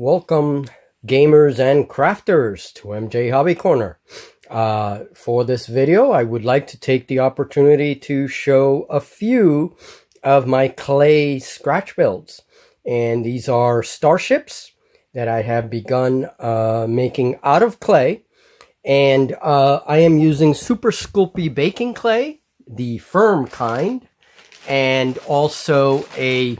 Welcome, gamers and crafters, to MJ Hobby Corner. For this video, I would like to take the opportunity to show a few of my clay scratch builds. And these are starships that I have begun making out of clay. And I am using Super Sculpey baking clay, the firm kind, and also a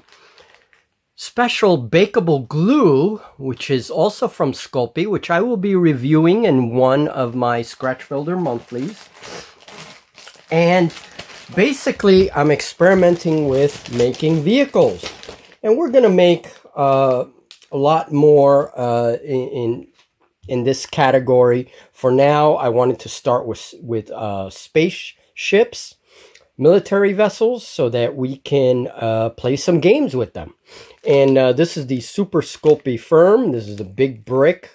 special bakeable glue, which is also from Sculpey, which I will be reviewing in one of my Scratch Builder monthlies. And basically, I'm experimenting with making vehicles. And we're going to make a lot more in this category. For now, I wanted to start with spaceships, military vessels, so that we can play some games with them. And this is the Super Sculpey Firm. This is the big brick.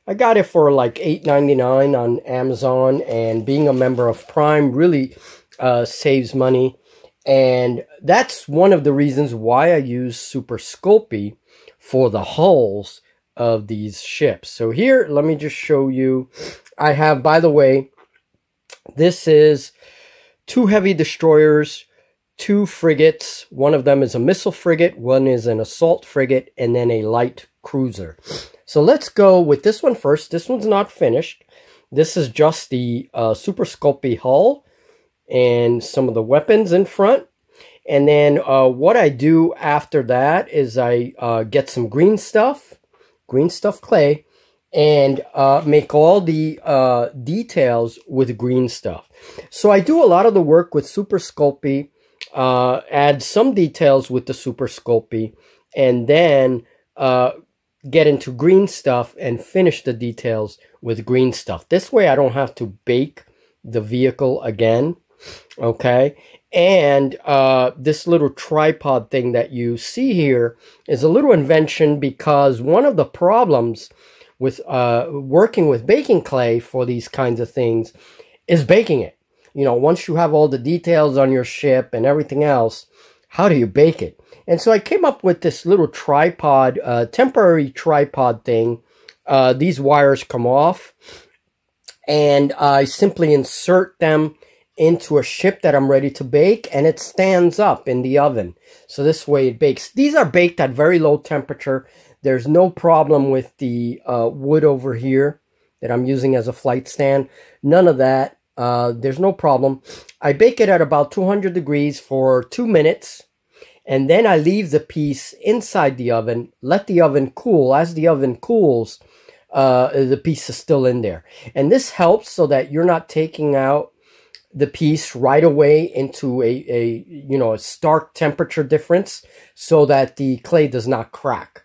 I got it for like $8.99 on Amazon, and being a member of Prime really saves money. And that's one of the reasons why I use Super Sculpey for the hulls of these ships. So here, let me just show you. I have, by the way, this is 2 heavy destroyers, 2 frigates. One of them is a missile frigate, one is an assault frigate, and then a light cruiser. So let's go with this one first. This one's not finished. This is just the Super Sculpey hull and some of the weapons in front. And then what I do after that is I get some green stuff clay, and make all the details with green stuff. So I do a lot of the work with Super Sculpey, add some details with the Super Sculpey, and then get into green stuff and finish the details with green stuff. This way I don't have to bake the vehicle again, okay? And this little tripod thing that you see here is a little invention, because one of the problems with working with baking clay for these kinds of things is baking it. You know, once you have all the details on your ship and everything else, how do you bake it? And so I came up with this little tripod, temporary tripod thing. These wires come off, and I simply insert them into a ship that I'm ready to bake, and it stands up in the oven. So this way it bakes. These are baked at very low temperature. There's no problem with the wood over here that I'm using as a flight stand. None of that. There's no problem. I bake it at about 200 degrees for 2 minutes, and then I leave the piece inside the oven, let the oven cool. As the oven cools, the piece is still in there. And this helps so that you're not taking out the piece right away into a stark temperature difference, so that the clay does not crack.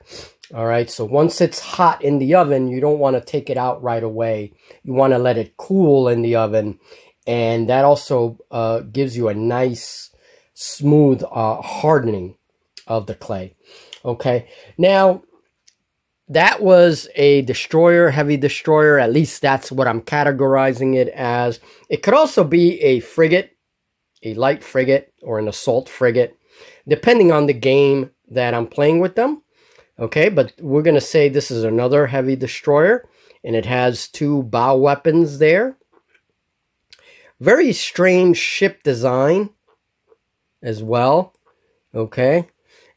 All right, so once it's hot in the oven, you don't want to take it out right away. You want to let it cool in the oven, and that also gives you a nice, smooth hardening of the clay. Okay, now that was a destroyer, heavy destroyer. At least that's what I'm categorizing it as. It could also be a frigate, a light frigate, or an assault frigate, depending on the game that I'm playing with them. Okay, but we're going to say this is another heavy destroyer, and it has 2 bow weapons there. Very strange ship design as well. Okay,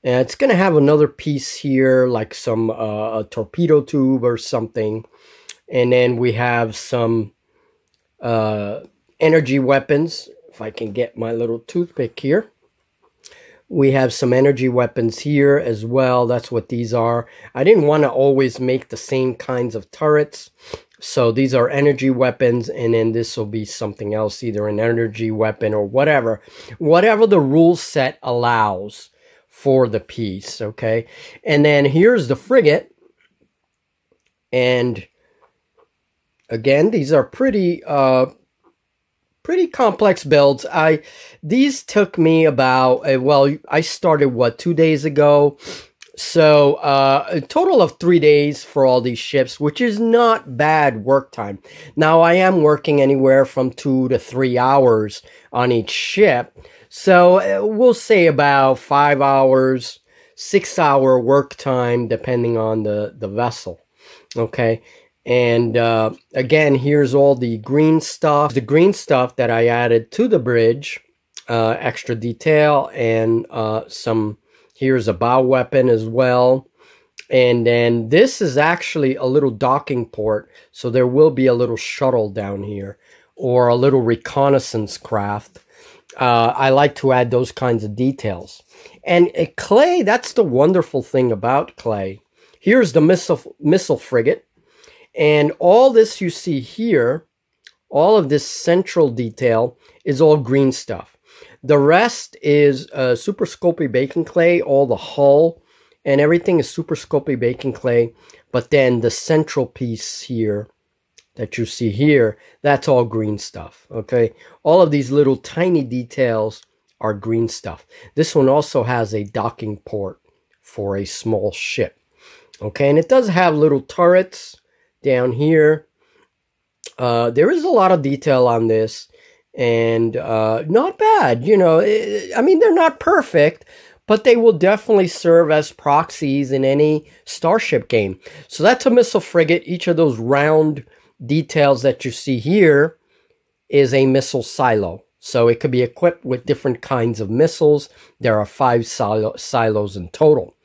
and it's going to have another piece here, like some a torpedo tube or something. And then we have some energy weapons. If I can get my little toothpick here. We have some energy weapons here as well. That's what these are. I didn't want to always make the same kinds of turrets. So these are energy weapons, and then this will be something else, either an energy weapon or whatever. Whatever the rule set allows for the piece, okay? And then here's the frigate. And again, these are pretty complex builds. These took me about, well, I started, what, 2 days ago? So a total of 3 days for all these ships, which is not bad work time. Now, I am working anywhere from 2 to 3 hours on each ship. So we'll say about 5 hours 6-hour work time depending on the vessel. Okay, and again, here's all the green stuff. The green stuff that I added to the bridge, extra detail, and here's a bow weapon as well. And then this is actually a little docking port, so there will be a little shuttle down here, or a little reconnaissance craft. I like to add those kinds of details. And clay, that's the wonderful thing about clay. Here's the missile frigate. And all this you see here, all of this central detail is all green stuff. The rest is Super Sculpey Baking Clay. All the hull and everything is Super Sculpey Baking Clay. But then the central piece here that you see here, that's all green stuff, okay? All of these little tiny details are green stuff. This one also has a docking port for a small ship, okay? And it does have little turrets down here. There is a lot of detail on this, and not bad, you know. I mean, they're not perfect, but they will definitely serve as proxies in any Starship game. So that's a missile frigate. Each of those round details that you see here is a missile silo. So it could be equipped with different kinds of missiles. There are 5 silos in total.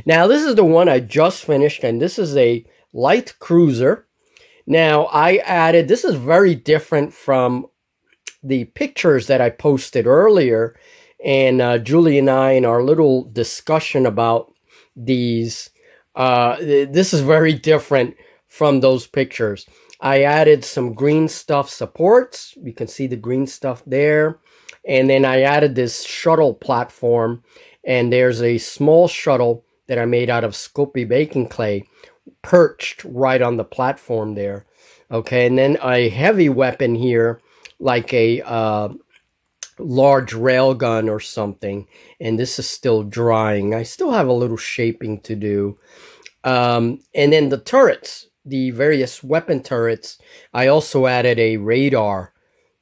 Now, this is the one I just finished, and this is a light cruiser. Now, I added, this is very different from the pictures that I posted earlier. And Julie and I, in our little discussion about these, this is very different from those pictures. I added some green stuff supports. You can see the green stuff there. And then I added this shuttle platform. And there's a small shuttle that I made out of Sculpey Baking Clay perched right on the platform there. Okay, and then a heavy weapon here, like a large railgun or something. And this is still drying. I still have a little shaping to do. And then the turrets, the various weapon turrets, I also added a radar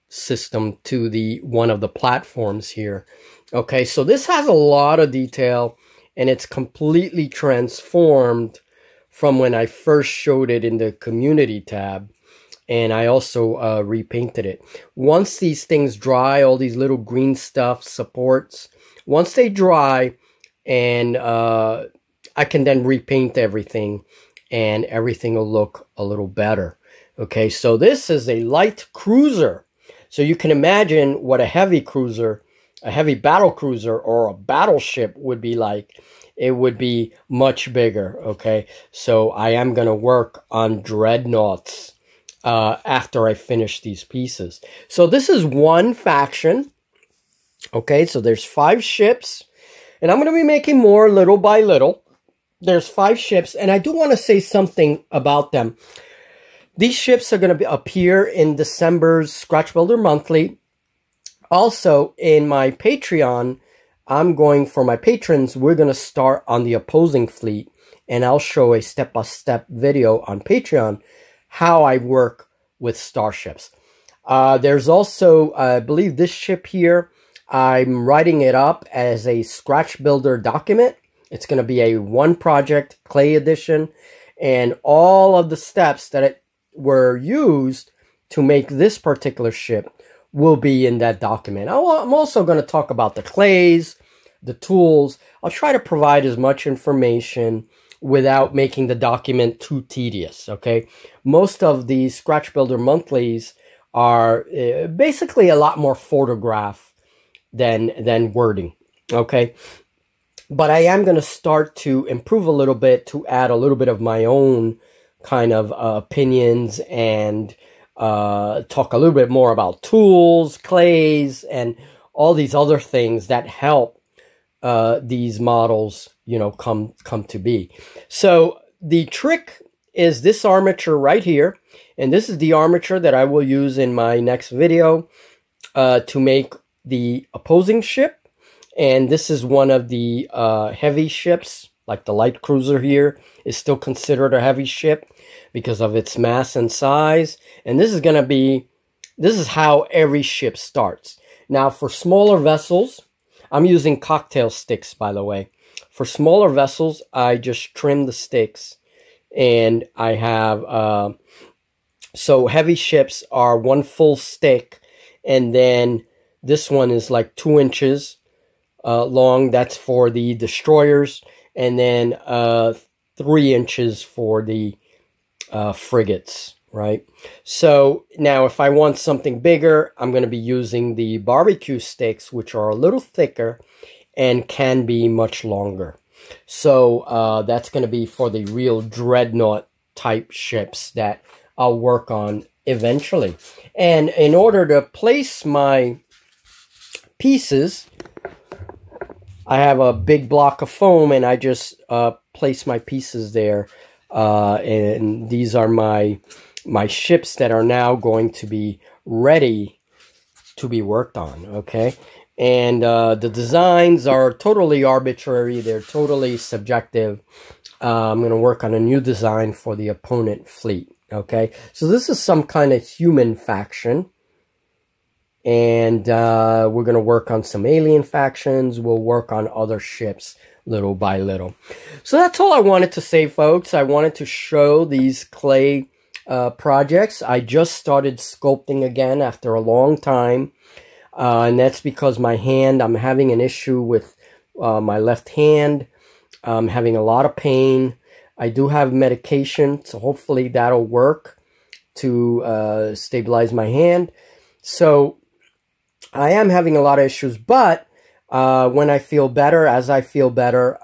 system to one of the platforms here. Okay, so this has a lot of detail, and it's completely transformed from when I first showed it in the community tab. And I also repainted it. Once these things dry, all these little green stuff supports, once they dry, and I can then repaint everything, and everything will look a little better. Okay, so this is a light cruiser. So you can imagine what a heavy cruiser, a heavy battle cruiser, or a battleship would be like. It would be much bigger, okay? So I am going to work on dreadnoughts after I finish these pieces. So this is one faction. Okay, so there's 5 ships. And I'm going to be making more little by little. There's 5 ships, and I do want to say something about them. These ships are going to appear in December's Scratch Builder Monthly. Also, in my Patreon, I'm going, for my patrons, we're going to start on the opposing fleet, and I'll show a step-by-step video on Patreon how I work with starships. There's also, I believe this ship here, I'm writing it up as a Scratch Builder document. It's going to be a one project clay edition, and all of the steps that were used to make this particular ship will be in that document. I'm also going to talk about the clays, the tools. I'll try to provide as much information without making the document too tedious, okay? Most of these Scratch Builder monthlies are basically a lot more photograph than wording, okay? But I am going to start to improve a little bit, to add a little bit of my own kind of opinions, and talk a little bit more about tools, clays, and all these other things that help these models, you know, come to be. So the trick is this armature right here, and this is the armature that I will use in my next video to make the opposing ship. And this is one of the heavy ships, like the light cruiser here is still considered a heavy ship because of its mass and size. And this is how every ship starts. Now, for smaller vessels, I'm using cocktail sticks, by the way. For smaller vessels, I just trim the sticks, and I have, so heavy ships are 1 full stick, and then this one is like 2 inches long. That's for the destroyers, and then 3 inches for the frigates, right? So now if I want something bigger, I'm going to be using the barbecue sticks, which are a little thicker and can be much longer. So that's going to be for the real dreadnought type ships that I'll work on eventually. And in order to place my pieces, I have a big block of foam, and I just place my pieces there. And these are my ships that are now going to be ready to be worked on, okay? And the designs are totally arbitrary. They're totally subjective. I'm going to work on a new design for the opponent fleet, okay? So this is some kind of human faction. And we're going to work on some alien factions. We'll work on other ships little by little. So that's all I wanted to say, folks. I wanted to show these clay projects. I just started sculpting again after a long time. And that's because my hand, I'm having an issue with my left hand. I'm having a lot of pain. I do have medication, so hopefully that'll work to stabilize my hand. So I am having a lot of issues, but when I feel better, as I feel better,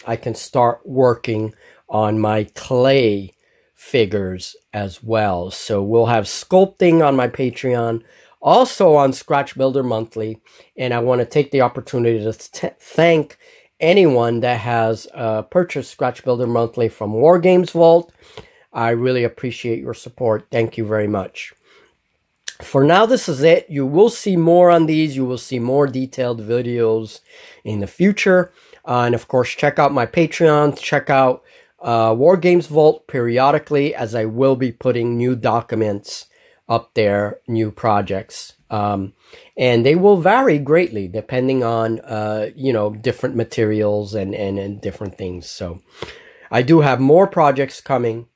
I can start working on my clay figures as well. So we'll have sculpting on my Patreon, also on Scratch Builder Monthly, and I want to take the opportunity to thank anyone that has purchased Scratch Builder Monthly from Wargames Vault. I really appreciate your support. Thank you very much. For now, this is it. You will see more on these. You will see more detailed videos in the future. And of course, check out my Patreon. Check out Wargames Vault periodically, as I will be putting new documents up there, new projects. And they will vary greatly depending on, you know, different materials and different things. So I do have more projects coming.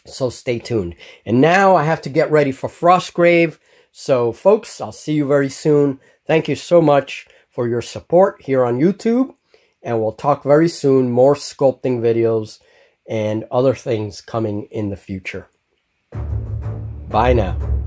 So stay tuned. And now I have to get ready for Frostgrave. So folks, I'll see you very soon. Thank you so much for your support here on YouTube. And we'll talk very soon. More sculpting videos and other things coming in the future. Bye now.